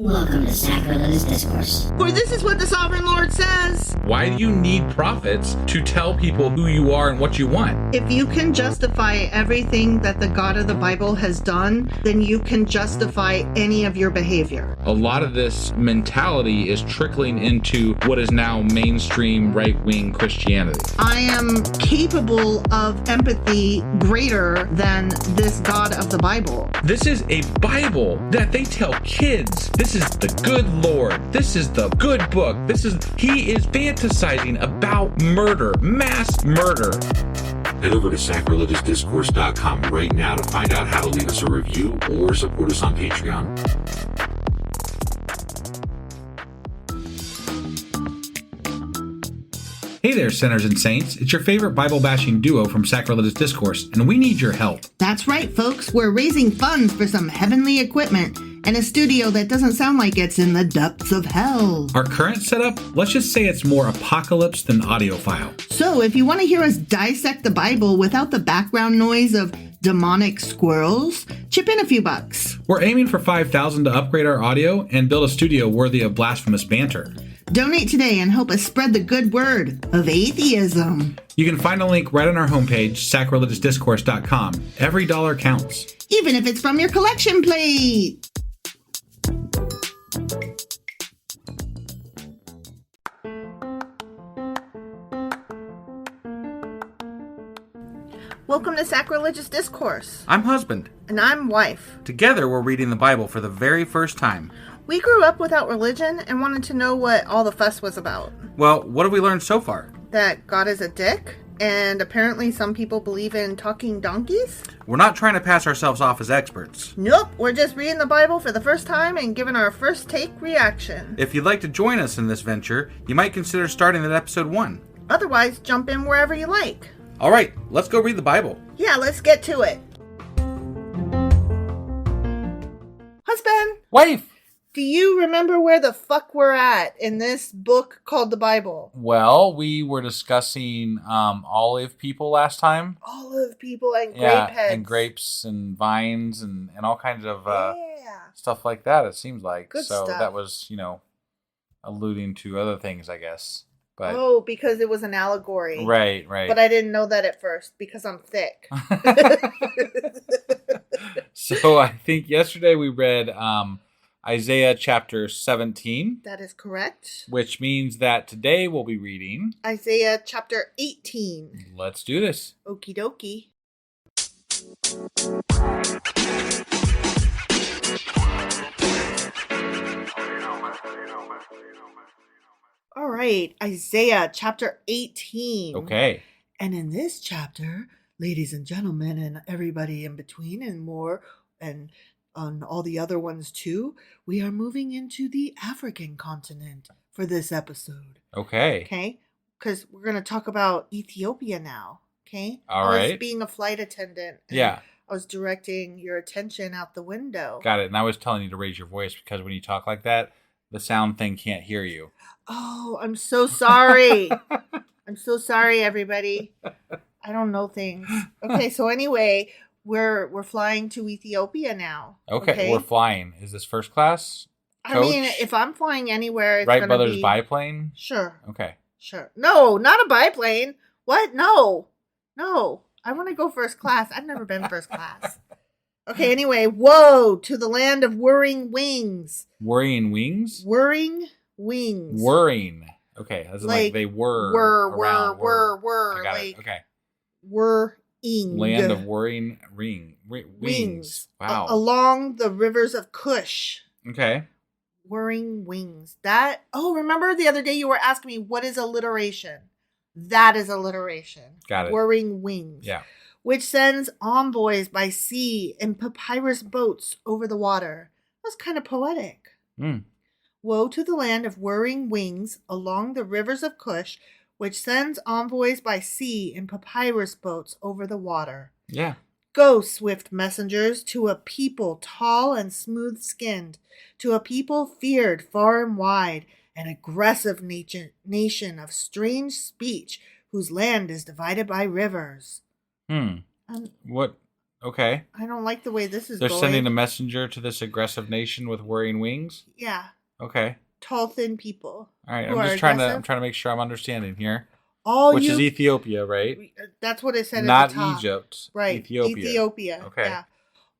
Welcome to Sacrilegious Discourse. For this is what the Sovereign Lord says. Why do you need prophets to tell people who you are and what you want? If you can justify everything that the God of the Bible has done, then you can justify any of your behavior. A lot of this mentality is trickling into what is now mainstream right-wing Christianity. I am capable of empathy greater than this God of the Bible. This is a Bible that they tell kids. This is the good Lord. This is the good book. He is fantasizing about murder, mass murder. Head over to sacrilegiousdiscourse.com right now to find out how to leave us a review or support us on Patreon. Hey there, sinners and saints. It's your favorite Bible-bashing duo from Sacrilegious Discourse, and we need your help. That's right, folks. We're raising funds for some heavenly equipment and a studio that doesn't sound like it's in the depths of hell. Our current setup, let's just say it's more apocalypse than audiophile. So if you want to hear us dissect the Bible without the background noise of demonic squirrels, chip in a few bucks. We're aiming for $5,000 to upgrade our audio and build a studio worthy of blasphemous banter. Donate today and help us spread the good word of atheism. You can find a link right on our homepage, sacrilegiousdiscourse.com. Every dollar counts. Even if it's from your collection plate. Welcome to Sacrilegious Discourse. I'm husband. And I'm wife. Together we're reading the Bible for the very first time. We grew up without religion and wanted to know what all the fuss was about. Well, what have we learned so far? That God is a dick, and apparently some people believe in talking donkeys? We're not trying to pass ourselves off as experts. Nope, we're just reading the Bible for the first time and giving our first take reaction. If you'd like to join us in this venture, you might consider starting at episode 1. Otherwise, jump in wherever you like. All right, let's go read the Bible. Yeah, let's get to it. Husband! Wife! Do you remember where the fuck we're at in this book called the Bible? Well, we were discussing olive people last time. Olive people and grape heads. And grapes and vines and all kinds of yeah. stuff like that, it seems like. Good so stuff. that was, alluding to other things, I guess. But Oh, because it was an allegory. Right. But I didn't know that at first because I'm thick. So I think yesterday we read Isaiah chapter 17. That is correct. Which means that today we'll be reading Isaiah chapter 18. Let's do this. Okie dokie. All right, Isaiah chapter 18. Okay. And in this chapter, ladies and gentlemen, and everybody in between and more, and on all the other ones too, we are moving into the African continent for this episode. Okay. Okay? Because we're going to talk about Ethiopia now. Okay? All I was right. being a flight attendant. And Yeah. I was directing your attention out the window. Got it. And I was telling you to raise your voice because when you talk like that, the sound thing can't hear you. Oh, I'm so sorry. I'm so sorry, everybody. I don't know things. Okay, so anyway, we're flying to Ethiopia now. Okay, we're flying. Is this first class? I Coach? mean, if I'm flying anywhere, it's Wright going to Brothers be... biplane? Sure. Okay. Sure. No, not a biplane. What? No. I want to go first class. I've never been first class. Okay, anyway, whoa, to the land of whirring wings. Whirring wings? Whirring wings. Whirring. Okay, that's like they whir. Whir. I got like it. Okay. Whirring. Land of whirring wings. Wow. Along the rivers of Kush. Okay. Whirring wings. Remember the other day you were asking me, what is alliteration? That is alliteration. Got it. Whirring wings. Yeah. Which sends envoys by sea in papyrus boats over the water. That's kind of poetic. Woe to the land of whirring wings along the rivers of Kush, which sends envoys by sea in papyrus boats over the water. Yeah. Go, swift messengers, to a people tall and smooth-skinned, to a people feared far and wide, an aggressive nation of strange speech, whose land is divided by rivers. What Okay. I don't like the way this is They're going. sending a messenger to this aggressive nation with whirring wings? Yeah. Okay. Tall, thin people. All right. who I'm are just trying aggressive. to make sure I'm understanding here. Which is Ethiopia, right? That's what it said Not at the top. Egypt. Right. Ethiopia. Okay. Yeah.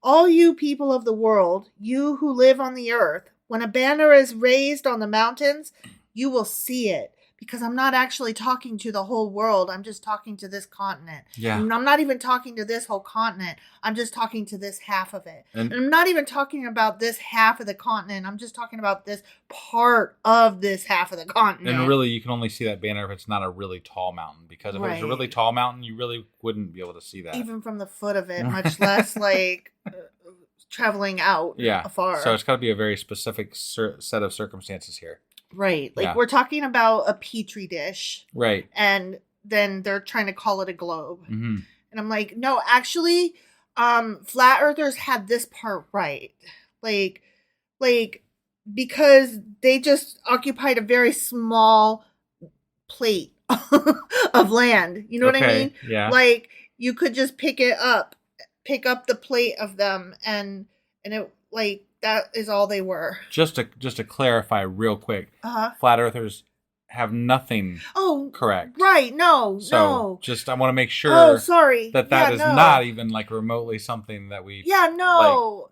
All you people of the world, you who live on the earth, when a banner is raised on the mountains, you will see it. Because I'm not actually talking to the whole world. I'm just talking to this continent. Yeah. And I'm not even talking to this whole continent. I'm just talking to this half of it. And I'm not even talking about this half of the continent. I'm just talking about this part of this half of the continent. And really, you can only see that banner if it's not a really tall mountain. Because if it was a really tall mountain, you really wouldn't be able to see that. Even from the foot of it, much less like traveling out afar. So it's got to be a very specific set of circumstances here. Right. Like we're talking about a petri dish. Right. And then they're trying to call it a globe. Mm-hmm. And I'm like, no, actually, flat earthers had this part right. Like because they just occupied a very small plate of land. You know what I mean? Yeah. Like you could just pick up the plate of them and it like that is all they were. Just to clarify real quick, flat earthers have nothing correct. Right, no. Just I want to make sure sorry. that is not even like remotely something that we no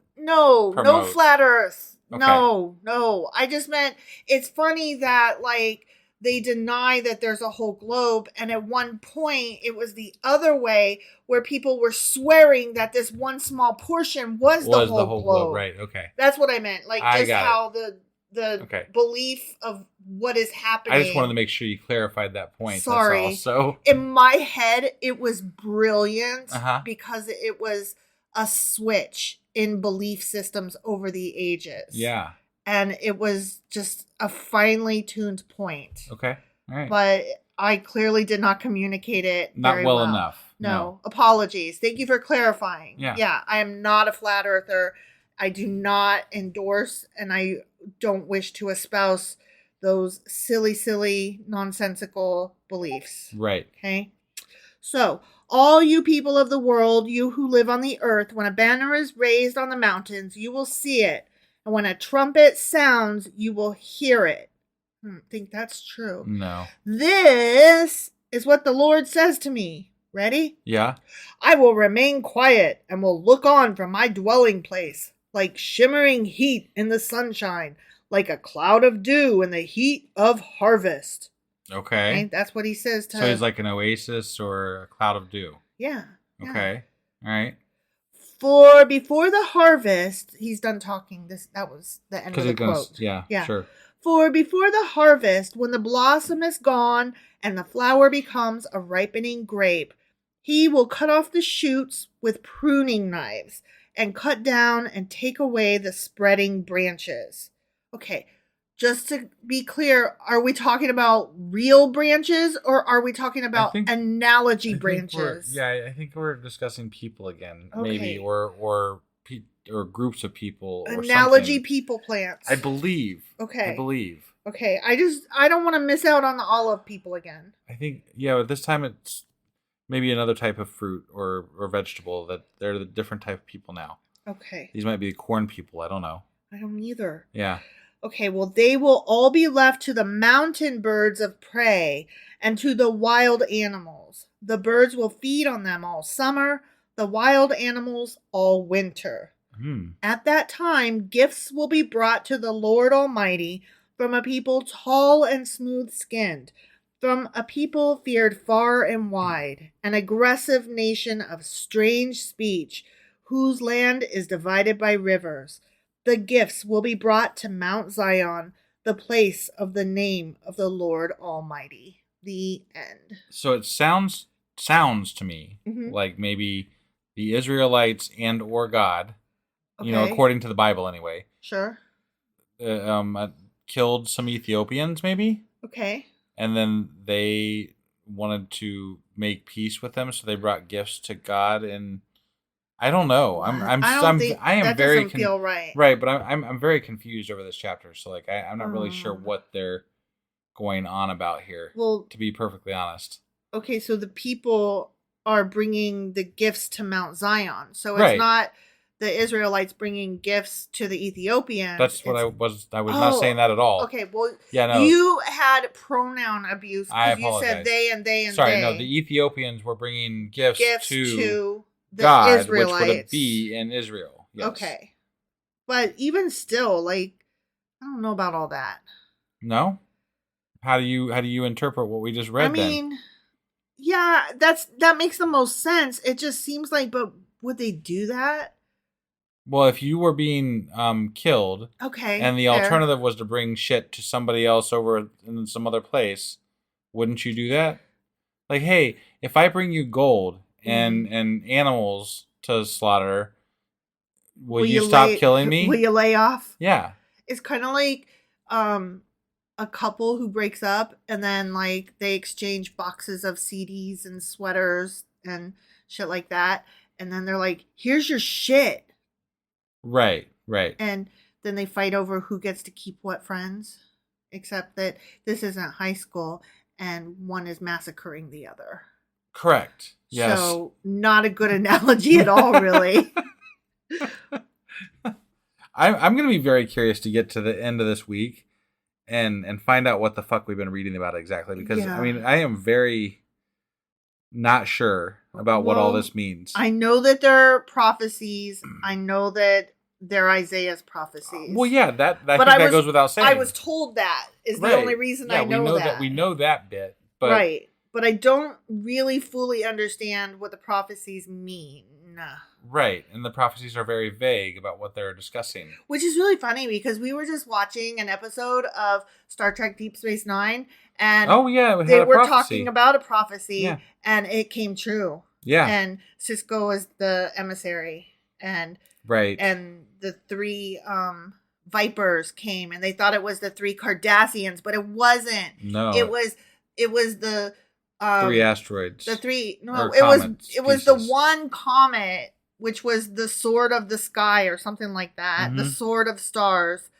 flat earth. Okay. No. I just meant it's funny that like they deny that there's a whole globe, and at one point it was the other way where people were swearing that this one small portion was the whole globe. Right, okay. That's what I meant. Like just how the belief of what is happening. I just wanted to make sure you clarified that point. Sorry. That's all. So in my head it was brilliant because it was a switch in belief systems over the ages. Yeah. And it was just a finely tuned point. Okay. All right. But I clearly did not communicate it not very well enough. No. Apologies. Thank you for clarifying. Yeah. Yeah. I am not a flat earther. I do not endorse and I don't wish to espouse those silly, nonsensical beliefs. Right. Okay. So, all you people of the world, you who live on the earth, when a banner is raised on the mountains, you will see it. And when a trumpet sounds, you will hear it. Think that's true. No. This is what the Lord says to me. Ready? Yeah. I will remain quiet and will look on from my dwelling place, like shimmering heat in the sunshine, like a cloud of dew in the heat of harvest. Okay. That's what he says to... So he's like an oasis or a cloud of dew. Yeah. Okay. All right. For before the harvest, he's done talking. That was the end of the quote. Yeah, sure. For before the harvest, when the blossom is gone and the flower becomes a ripening grape, he will cut off the shoots with pruning knives and cut down and take away the spreading branches. Okay, just to be clear, are we talking about real branches or are we talking about analogy branches? I think we're discussing people again, maybe, or groups of people. Analogy people plants. I believe. Okay. I believe. Okay, I don't want to miss out on the olive people again. I think, but this time it's maybe another type of fruit or vegetable that they're the different type of people now. Okay. These might be the corn people. I don't know. I don't either. Yeah. Okay, well, they will all be left to the mountain birds of prey and to the wild animals. The birds will feed on them all summer, the wild animals all winter. At that time, gifts will be brought to the Lord Almighty from a people tall and smooth-skinned, from a people feared far and wide, an aggressive nation of strange speech, whose land is divided by rivers. The gifts will be brought to Mount Zion, the place of the name of the Lord Almighty. The end. So it sounds to me like maybe the Israelites and or God, according to the Bible anyway. Sure. Killed some Ethiopians maybe. Okay. And then they wanted to make peace with them, so they brought gifts to God and I don't know. I am very doesn't feel right. Right, but I'm very confused over this chapter. So like I'm not really sure what they're going on about here. Well, to be perfectly honest. Okay, so the people are bringing the gifts to Mount Zion. So it's not the Israelites bringing gifts to the Ethiopians. That's what I was not saying that at all. Okay, well, yeah, no. You had pronoun abuse because you said they and they and Sorry, they. no, the Ethiopians were bringing gifts to the God, Israelites. which would be in Israel. Yes. Okay. But even still, like, I don't know about all that. No? How do you interpret what we just read then? Yeah, that makes the most sense. It just seems like, but would they do that? Well, if you were being killed, okay, and the alternative was to bring shit to somebody else over in some other place, wouldn't you do that? Like, hey, if I bring you gold and animals to slaughter, will you stop killing me? Will you lay off? Yeah. It's kind of like a couple who breaks up and then like they exchange boxes of CDs and sweaters and shit like that, and then they're like, "Here's your shit." Right. And then they fight over who gets to keep what friends, except that this isn't high school and one is massacring the other. Correct. Yes. So not a good analogy at all, really. I'm going to be very curious to get to the end of this week and find out what the fuck we've been reading about exactly. Because, I mean, I am very not sure about what all this means. I know that they're prophecies. I know that they're Isaiah's prophecies. Well, yeah, that goes without saying. I was told that is the only reason I know that. We know that bit. But right. But I don't really fully understand what the prophecies mean. Right. And the prophecies are very vague about what they're discussing. Which is really funny because we were just watching an episode of Star Trek Deep Space Nine. And they were talking about a prophecy and it came true. Yeah. And Cisco was the emissary. And and the three Vipers came and they thought it was the three Cardassians, but it wasn't. No. It was the three asteroids. It was the one comet, which was the sword of the sky or something like that. The sword of stars.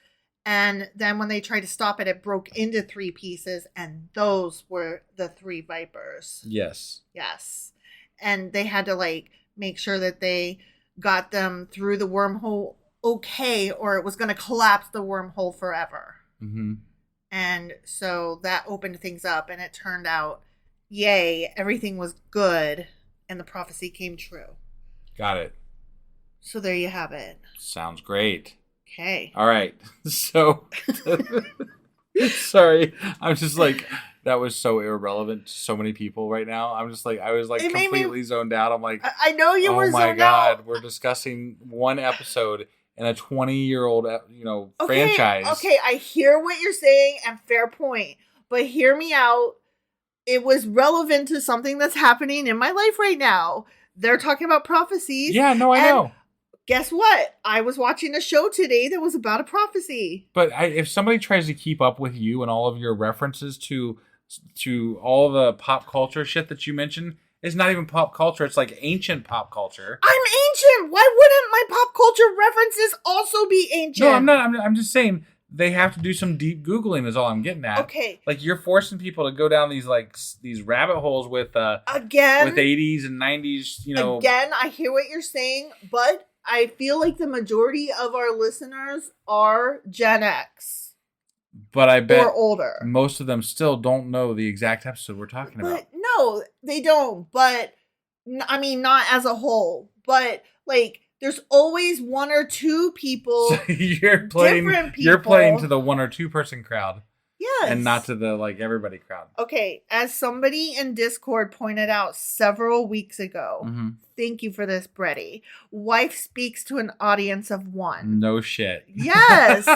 And then when they tried to stop it, it broke into three pieces, and those were the three Vipers. Yes. And they had to like make sure that they got them through the wormhole okay, or it was going to collapse the wormhole forever. And so that opened things up, and it turned out, yay, everything was good, and the prophecy came true. Got it. So there you have it. Sounds great. Okay. All right. So, sorry. I'm just like, that was so irrelevant to so many people right now. I'm just like, I was like completely zoned out. I'm like, I know you were zoned out. Oh my God. We're discussing one episode in a 20-year-old, franchise. Okay. I hear what you're saying and fair point, but hear me out. It was relevant to something that's happening in my life right now. They're talking about prophecies. Yeah, no, I know. Guess what? I was watching a show today that was about a prophecy. But if somebody tries to keep up with you and all of your references to all the pop culture shit that you mentioned, it's not even pop culture. It's like ancient pop culture. I'm ancient. Why wouldn't my pop culture references also be ancient? No, I'm not. I'm just saying they have to do some deep Googling is all I'm getting at. Okay. Like you're forcing people to go down these rabbit holes with again with 80s and 90s, Again, I hear what you're saying, but I feel like the majority of our listeners are Gen X. But I bet or older. Most of them still don't know the exact episode we're talking about. No, they don't. But I mean, not as a whole. But like, there's always one or two people. So you're playing to the one or two person crowd. Yes. And not to the everybody crowd. Okay, as somebody in Discord pointed out several weeks ago, thank you for this, Bretty. Wife speaks to an audience of one. No shit. Yes.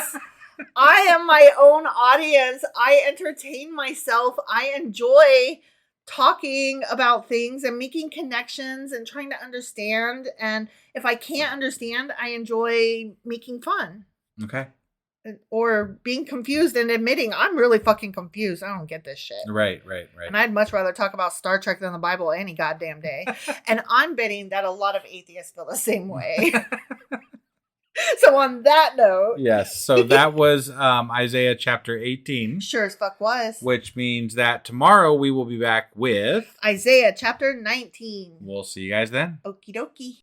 I am my own audience. I entertain myself. I enjoy talking about things and making connections and trying to understand. And if I can't understand, I enjoy making fun. Okay. Or being confused and admitting I'm really fucking confused. I don't get this shit. Right. And I'd much rather talk about Star Trek than the Bible any goddamn day. And I'm betting that a lot of atheists feel the same way. So on that note. Yes. So that was Isaiah chapter 18. Sure as fuck was. Which means that tomorrow we will be back with Isaiah chapter 19. We'll see you guys then. Okie dokie.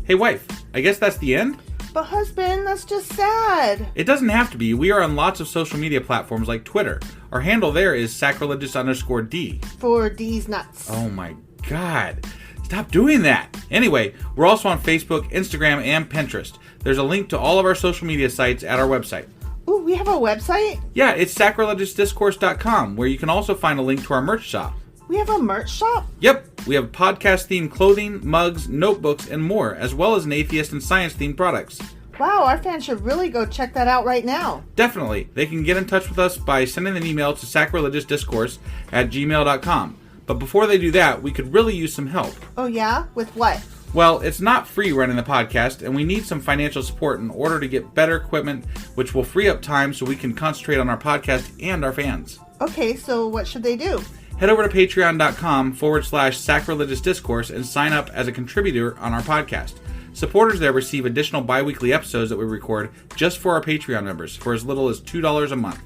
Hey, wife, I guess that's the end? But husband, that's just sad. It doesn't have to be. We are on lots of social media platforms like Twitter. Our handle there is sacrilegious_D. For D's nuts. Oh my God. Stop doing that. Anyway, we're also on Facebook, Instagram, and Pinterest. There's a link to all of our social media sites at our website. Ooh, we have a website? Yeah, it's sacrilegiousdiscourse.com, where you can also find a link to our merch shop. We have a merch shop? Yep, we have podcast-themed clothing, mugs, notebooks, and more, as well as an atheist and science-themed products. Wow, our fans should really go check that out right now. Definitely. They can get in touch with us by sending an email to sacrilegiousdiscourse@gmail.com. But before they do that, we could really use some help. Oh yeah? With what? Well, it's not free running the podcast, and we need some financial support in order to get better equipment, which will free up time so we can concentrate on our podcast and our fans. Okay, so what should they do? Head over to patreon.com/sacrilegiousdiscourse and sign up as a contributor on our podcast. Supporters there receive additional bi-weekly episodes that we record just for our Patreon members for as little as $2 a month.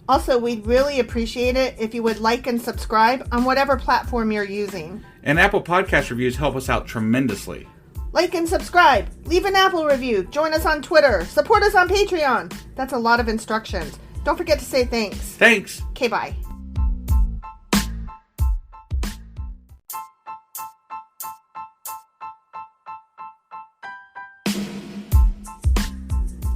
Also, we'd really appreciate it if you would like and subscribe on whatever platform you're using. And Apple Podcast reviews help us out tremendously. Like and subscribe. Leave an Apple review. Join us on Twitter. Support us on Patreon. That's a lot of instructions. Don't forget to say thanks. Thanks. Okay, bye.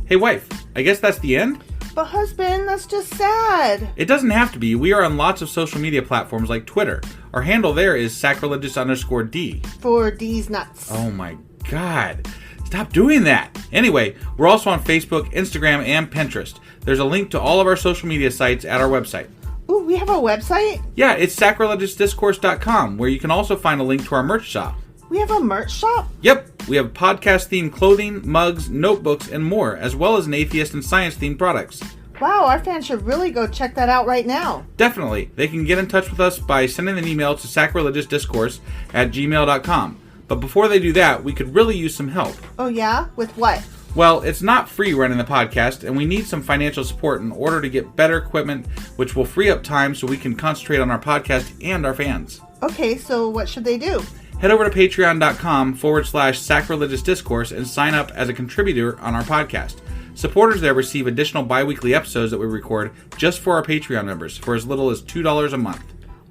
Hey, wife, I guess that's the end? But husband, that's just sad. It doesn't have to be. We are on lots of social media platforms like Twitter. Our handle there is sacrilegious_D. For D's nuts. Oh my God. Stop doing that. Anyway, we're also on Facebook, Instagram, and Pinterest. There's a link to all of our social media sites at our website. Ooh, we have a website? Yeah, it's sacrilegiousdiscourse.com, where you can also find a link to our merch shop. We have a merch shop? Yep, we have podcast-themed clothing, mugs, notebooks, and more, as well as an atheist and science-themed products. Wow, our fans should really go check that out right now. Definitely. They can get in touch with us by sending an email to sacrilegiousdiscourse@gmail.com. But before they do that, we could really use some help. Oh yeah? With what? Well, it's not free running the podcast, and we need some financial support in order to get better equipment, which will free up time so we can concentrate on our podcast and our fans. Okay, so what should they do? Head over to patreon.com/sacrilegiousdiscourse and sign up as a contributor on our podcast. Supporters there receive additional bi-weekly episodes that we record just for our Patreon members for as little as $2 a month.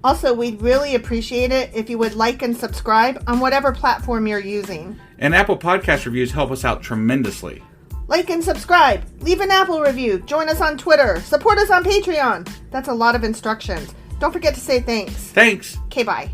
Also, we'd really appreciate it if you would like and subscribe on whatever platform you're using. And Apple Podcast reviews help us out tremendously. Like and subscribe. Leave an Apple review. Join us on Twitter. Support us on Patreon. That's a lot of instructions. Don't forget to say thanks. Thanks. Okay, bye.